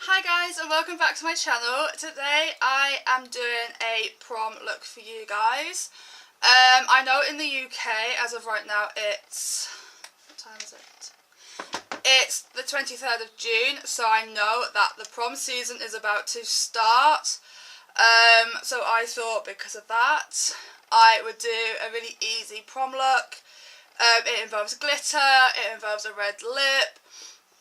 Hi guys and welcome back to my channel. Today I am doing a prom look for you guys. I know in the UK as of right now it's, what time is it? It's the 23rd of June, so I know that the prom season is about to start. So I thought because of that I would do a really easy prom look. It involves glitter, it involves a red lip.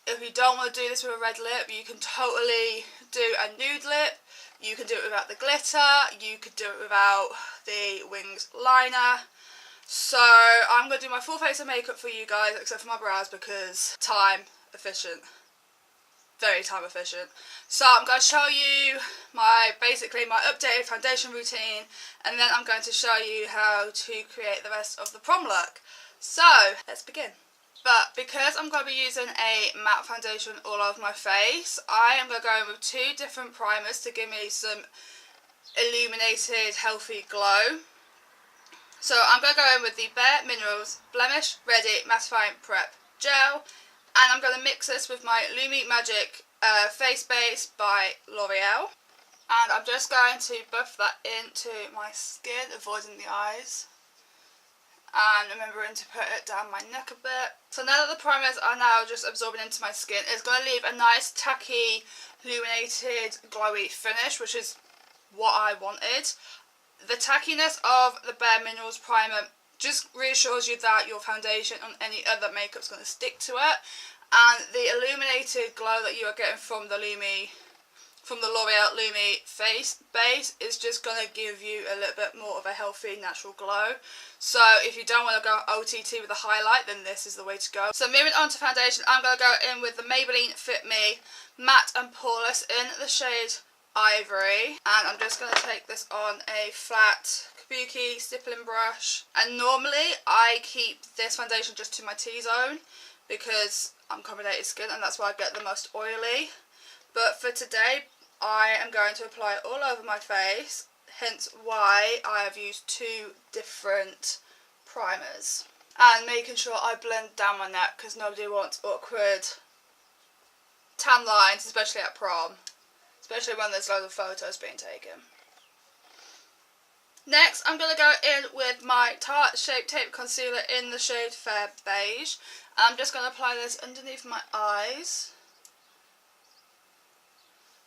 If you don't want to do this with a red lip, you can totally do a nude lip. You can do it without the glitter. You could do it without the wings liner. So I'm going to do my full face of makeup for you guys, except for my brows because time efficient. Very time efficient. So I'm going to show you basically my updated foundation routine, and then I'm going to show you how to create the rest of the prom look. So let's begin. But because I'm going to be using a matte foundation all over my face, I am going to go in with two different primers to give me some illuminated, healthy glow. So I'm going to go in with the Bare Minerals Blemish Ready Mattifying Prep Gel, and I'm going to mix this with my Lumi Magic Face Base by Loreal. And I'm just going to buff that into my skin, avoiding the eyes. And remembering to put it down my neck a bit. So now that the primers are now just absorbing into my skin, it's going to leave a nice tacky, illuminated, glowy finish, which is what I wanted. The tackiness of the Bare Minerals primer just reassures you that your foundation on any other makeup is going to stick to it, and the illuminated glow that you are getting from the L'Oreal Lumi Face Base is just going to give you a little bit more of a healthy, natural glow. So if you don't want to go OTT with a highlight, then this is the way to go. So moving on to foundation, I'm going to go in with the Maybelline Fit Me Matte and Poreless in the shade Ivory. And I'm just going to take this on a flat kabuki stippling brush. And normally I keep this foundation just to my T-zone because I'm combinated skin and that's why I get the most oily. But for today, I am going to apply it all over my face, hence why I have used two different primers. And making sure I blend down my neck because nobody wants awkward tan lines, especially at prom. Especially when there's loads of photos being taken. Next, I'm going to go in with my Tarte Shape Tape Concealer in the shade Fair Beige. I'm just going to apply this underneath my eyes.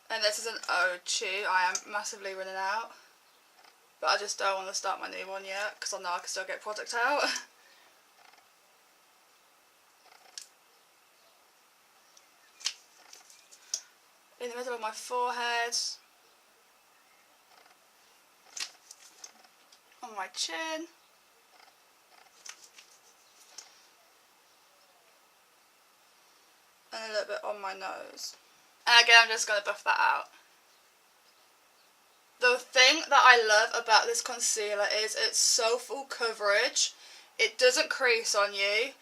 And this is an ode to, I am massively running out. But I just don't want to start my new one yet, because I know I can still get product out. In the middle of my forehead. On my chin. And a little bit on my nose. And again, I'm just going to buff that out. The thing that I love about this concealer is it's so full coverage. It doesn't crease on you.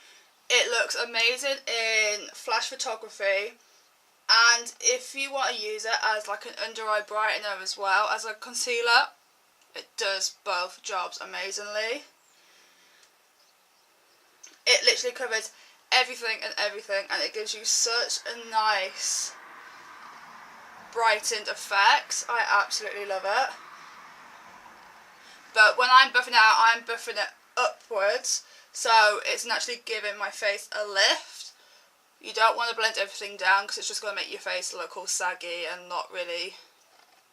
It looks amazing in flash photography. And if you want to use it as like an under eye brightener as well as a concealer, it does both jobs amazingly. It literally covers everything, and it gives you such a nice brightened effect. I absolutely love it. But when I'm buffing it out, I'm buffing it upwards, so it's naturally giving my face a lift. You don't want to blend everything down because it's just going to make your face look all saggy and not really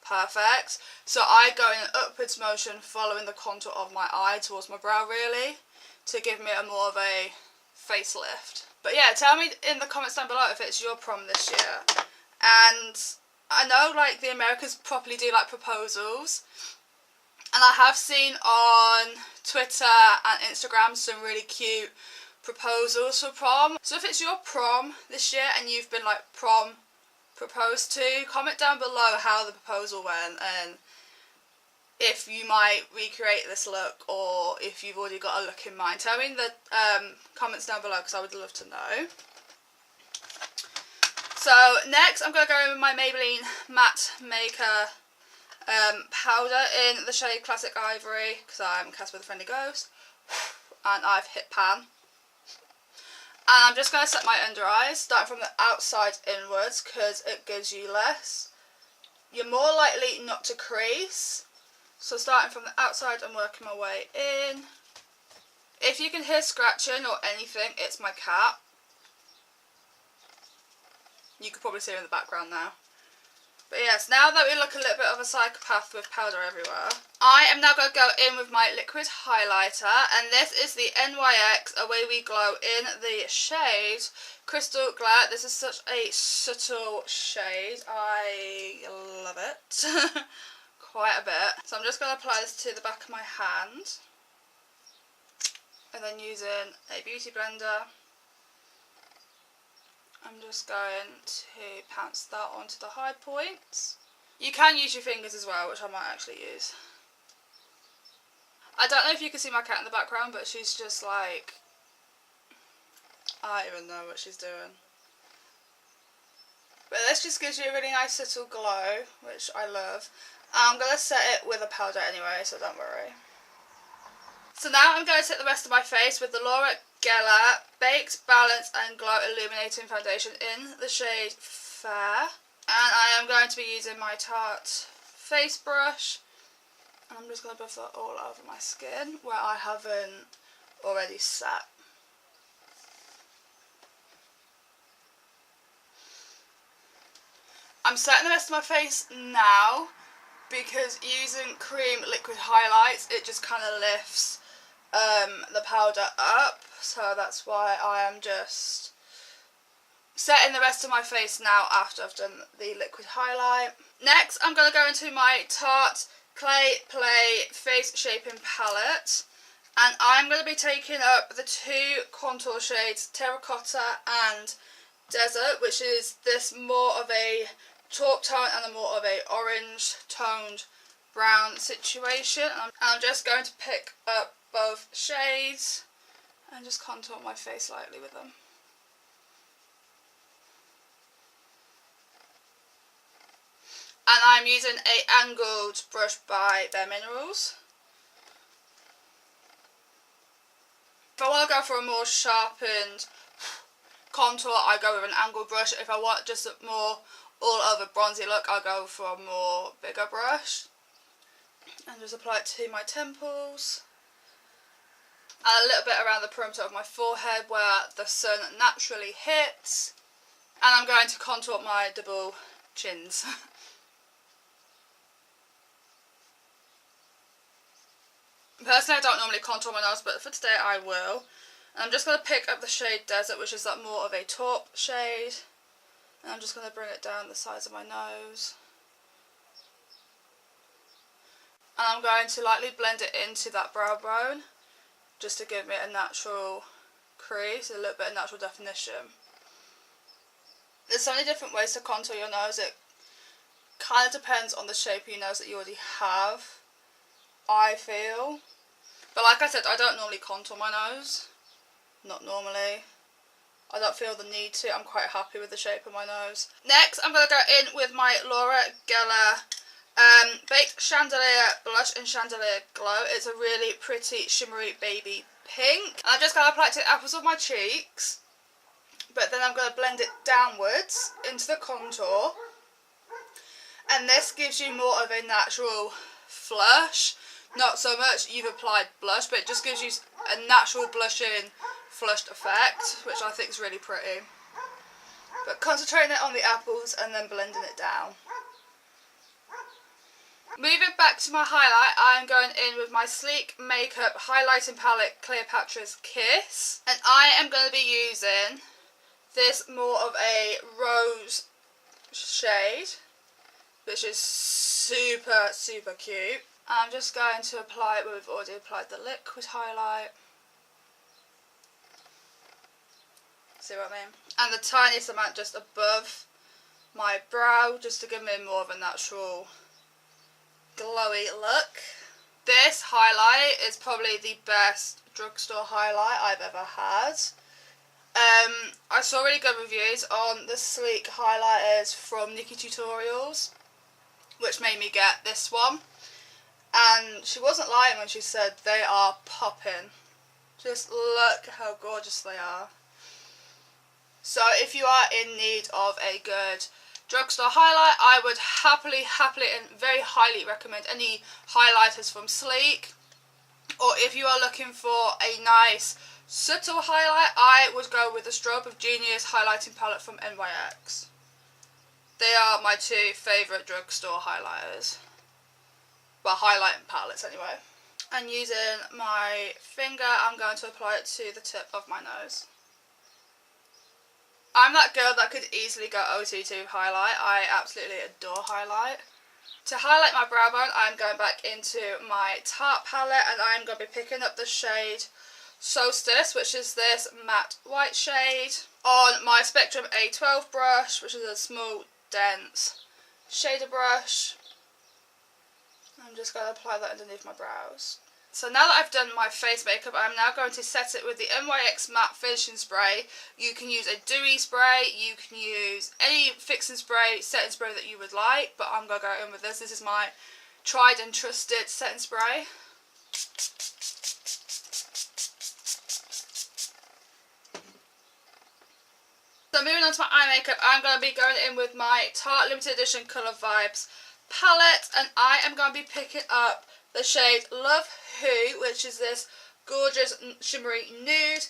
perfect. So I go in an upwards motion following the contour of my eye towards my brow really, to give me a more of a facelift. But yeah, tell me in the comments down below if it's your prom this year. And I know like the Americans properly do like proposals, and I have seen on Twitter and Instagram some really cute proposals for prom. So if it's your prom this year and you've been like prom proposed to, comment down below how the proposal went and if you might recreate this look or if you've already got a look in mind. Tell me in the comments down below because I would love to know. So next I'm going to go in with my Maybelline Matte Maker powder in the shade Classic Ivory because I'm Casper the Friendly Ghost and I've hit pan. And I'm just going to set my under eyes, starting from the outside inwards, because it gives you less. You're more likely not to crease. So starting from the outside and working my way in. If you can hear scratching or anything, it's my cat. You could probably see her in the background now. But yes, now that we look a little bit of a psychopath with powder everywhere, I am now going to go in with my liquid highlighter, and this is the NYX Away We Glow in the shade Crystal Glare. This is such a subtle shade. I love it. Quite a bit. So I'm just going to apply this to the back of my hand, and then using a beauty blender, I'm just going to pounce that onto the high points. You can use your fingers as well, which I might actually use. I don't know if you can see my cat in the background, but she's just like, I don't even know what she's doing. But this just gives you a really nice little glow, which I love. I'm going to set it with a powder anyway, so don't worry. So now I'm going to set the rest of my face with the Loreal Baked Balance and Glow Illuminating Foundation in the shade Fair. And I am going to be using my Tarte face brush. And I'm just going to buff that all over my skin where I haven't already set. I'm setting the rest of my face now because using Creme liquid highlights, it just kind of lifts the powder up, so that's why I am just setting the rest of my face now after I've done the liquid highlight. Next I'm going to go into my Tarte Clay Play Face Shaping Palette, and I'm going to be taking up the two contour shades Terracotta and Desert, which is this more of a taupe tone and a more of a orange toned brown situation. And I'm just going to pick up both shades and just contour my face slightly with them. And I'm using a angled brush by Bare Minerals. If I want to go for a more sharpened contour, I go with an angled brush. If I want just a more all over bronzy look, I'll go for a more bigger brush. And just apply it to my temples. And a little bit around the perimeter of my forehead where the sun naturally hits. And I'm going to contour my double chins. Personally, I don't normally contour my nose, but for today I will. And I'm just going to pick up the shade Desert, which is that more of a taupe shade. And I'm just going to bring it down the sides of my nose. And I'm going to lightly blend it into that brow bone, just to give me a natural crease, a little bit of natural definition. There's so many different ways to contour your nose. It kind of depends on the shape of your nose that you already have, I feel. But like I said, I don't normally contour my nose. Not normally. I don't feel the need to. I'm quite happy with the shape of my nose. Next, I'm going to go in with my Loreal Baked Chandelier Blush in Chandelier Glow. It's a really pretty shimmery baby pink. And I'm just going to apply it to the apples of my cheeks. But then I'm going to blend it downwards into the contour. And this gives you more of a natural flush. Not so much you've applied blush, but it just gives you a natural blushing flushed effect, which I think is really pretty. But concentrating it on the apples and then blending it down. Moving back to my highlight, I am going in with my Sleek Makeup Highlighting Palette Cleopatras Kiss. And I am going to be using this more of a rose shade, which is super, super cute. I'm just going to apply it where we've already applied the liquid highlight. See what I mean? And the tiniest amount just above my brow, just to give me more of a natural glowy look. This highlight is probably the best drugstore highlight I've ever had. I saw really good reviews on the Sleek highlighters from Nikki Tutorials, which made me get this one. And she wasn't lying when she said they are popping. Just look how gorgeous they are. So if you are in need of a good drugstore highlight, I would happily and very highly recommend any highlighters from Sleek. Or if you are looking for a nice subtle highlight, I would go with the Strobe of Genius highlighting palette from NYX. They are my two favourite drugstore highlighters. Well, highlighting palettes anyway. And using my finger, I'm going to apply it to the tip of my nose. I'm that girl that could easily go OT2 highlight. I absolutely adore highlight. To highlight my brow bone, I'm going back into my Tarte palette and I'm going to be picking up the shade Solstice, which is this matte white shade, on my Spectrum A12 brush, which is a small, dense shader brush. I'm just going to apply that underneath my brows. So now that I've done my face makeup, I'm now going to set it with the NYX Matte Finishing Spray. You can use a dewy spray, you can use any fixing spray, setting spray that you would like, but I'm going to go in with this. This is my tried and trusted setting spray. So moving on to my eye makeup, I'm going to be going in with my Tarte Limited Edition Colour Vibes palette, and I am going to be picking up the shade Love Who, which is this gorgeous shimmery nude,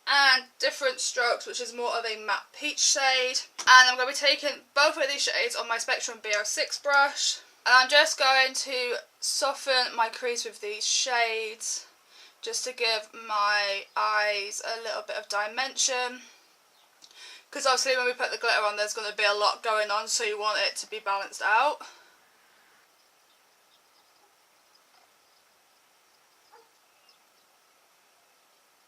and Different Strokes, which is more of a matte peach shade. And I'm going to be taking both of these shades on my Spectrum B06 brush, and I'm just going to soften my crease with these shades just to give my eyes a little bit of dimension, because obviously when we put the glitter on there's going to be a lot going on, so you want it to be balanced out.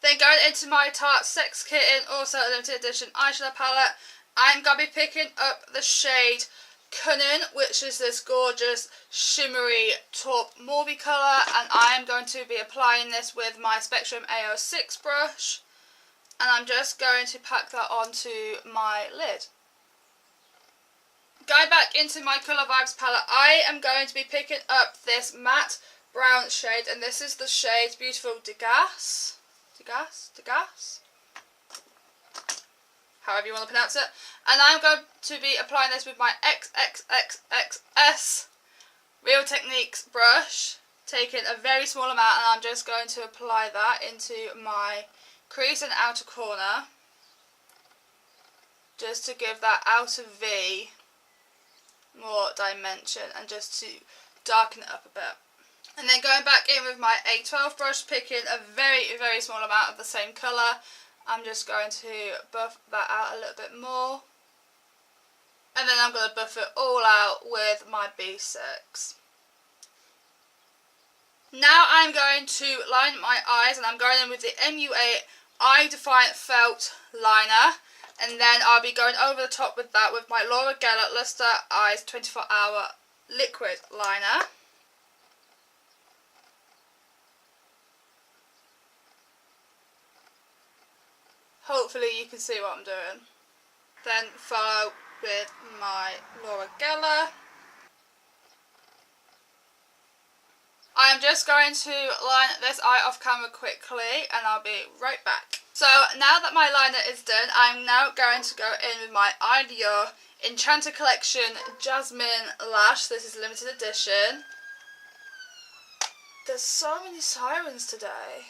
Then going into my Tarte Sex Kitten, also a limited edition eyeshadow palette, I'm going to be picking up the shade Cunning, which is this gorgeous shimmery taupe mauve colour, and I am going to be applying this with my Spectrum A06 brush, and I'm just going to pack that onto my lid. Going back into my Colour Vibes palette, I am going to be picking up this matte brown shade, and this is the shade Beautiful Degas. Degas? However you want to pronounce it. And I'm going to be applying this with my XXXXS Real Techniques brush, taking a very small amount, and I'm just going to apply that into my crease and outer corner, just to give that outer V more dimension and just to darken it up a bit. And then going back in with my A12 brush, picking a very small amount of the same colour, I'm just going to buff that out a little bit more. And then I'm going to buff it all out with my B6. Now I'm going to line my eyes, and I'm going in with the MUA Eye Defiant Felt Liner. And then I'll be going over the top with that with my Loreal Lustre Eyes 24-Hour Liquid Liner. Hopefully you can see what I'm doing. Then follow with my Loreal. I am just going to line this eye off camera quickly, and I'll be right back. So now that my liner is done, I'm now going to go in with my Eyeliner Enchanter Collection Jasmine Lash. This is limited edition. There's so many sirens today.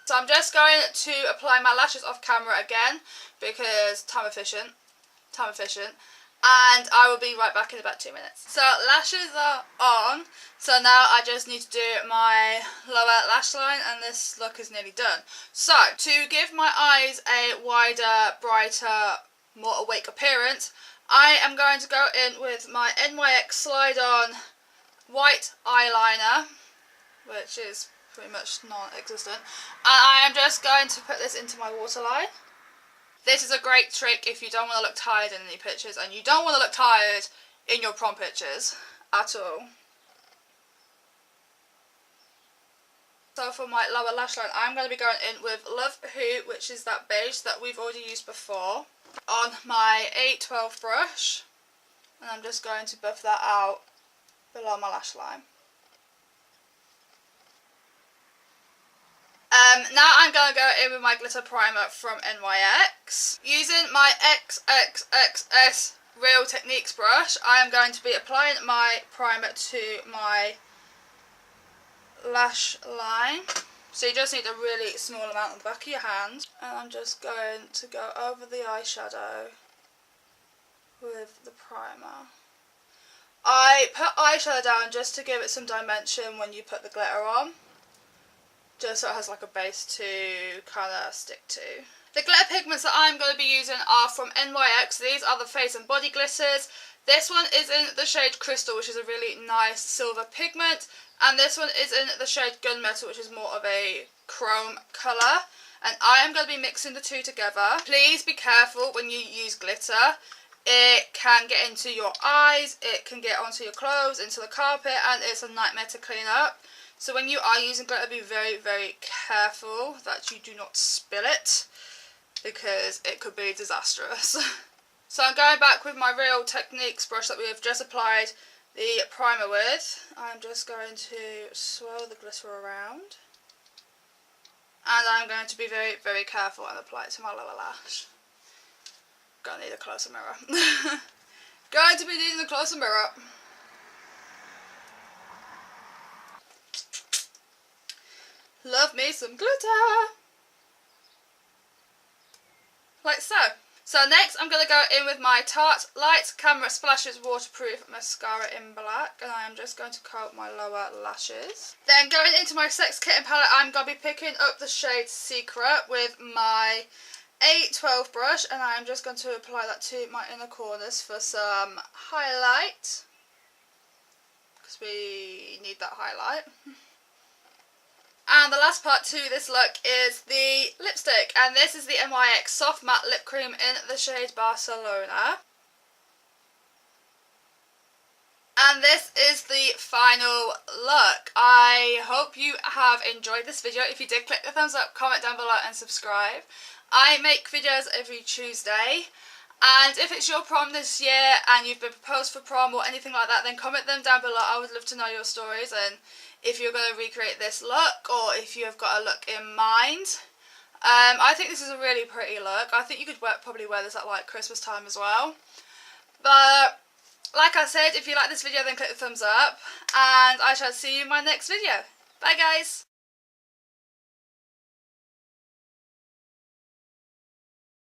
So I'm just going to apply my lashes off camera again, because time efficient, and I will be right back in about 2 minutes. So lashes are on, so now I just need to do my lower lash line, and this look is nearly done. So to give my eyes a wider, brighter, more awake appearance, I am going to go in with my NYX Slide On white eyeliner, which is pretty much non-existent, and I am just going to put this into my waterline. This is a great trick if you don't want to look tired in any pictures, and you don't want to look tired in your prom pictures at all. So for my lower lash line, I'm going to be going in with Love Who, which is that beige that we've already used before, on my A12 brush, and I'm just going to buff that out below my lash line. Now I'm going to go in with my glitter primer from NYX. Using my XXXS Real Techniques brush, I am going to be applying my primer to my lash line. So you just need a really small amount on the back of your hand. And I'm just going to go over the eyeshadow with the primer. I put eyeshadow down just to give it some dimension when you put the glitter on. Just so it has like a base to kind of stick to. The glitter pigments that I'm going to be using are from NYX. These are the face and body glitters. This one is in the shade Crystal, which is a really nice silver pigment. And this one is in the shade Gunmetal, which is more of a chrome colour. And I am going to be mixing the two together. Please be careful when you use glitter. It can get into your eyes, it can get onto your clothes, into the carpet, and it's a nightmare to clean up. So when you are using glitter, be very, very careful that you do not spill it, because it could be disastrous. So I'm going back with my Real Techniques brush that we have just applied the primer with. I'm just going to swirl the glitter around. And I'm going to be very, very careful and apply it to my lower lash. Gonna need a closer mirror. Going to be needing a closer mirror. Love me some glitter. Like so. So next I'm going to go in with my Tarte Light Camera Splashes Waterproof Mascara in black. And I am just going to coat my lower lashes. Then going into my Sex Kitten palette, I'm going to be picking up the shade Secret with my A12 brush, and I'm just going to apply that to my inner corners for some highlight, because we need that highlight. And the last part to this look is the lipstick, and this is the NYX Soft Matte Lip Cream in the shade Barcelona. And this is the final look. I hope you have enjoyed this video. If you did, click the thumbs up, comment down below and subscribe. I make videos every Tuesday, and if it's your prom this year and you've been proposed for prom or anything like that, then comment them down below. I would love to know your stories, and if you're going to recreate this look, or if you've got a look in mind. I think this is a really pretty look. I think you could probably wear this at like Christmas time as well. But like I said, if you like this video, then click the thumbs up, and I shall see you in my next video. Bye guys!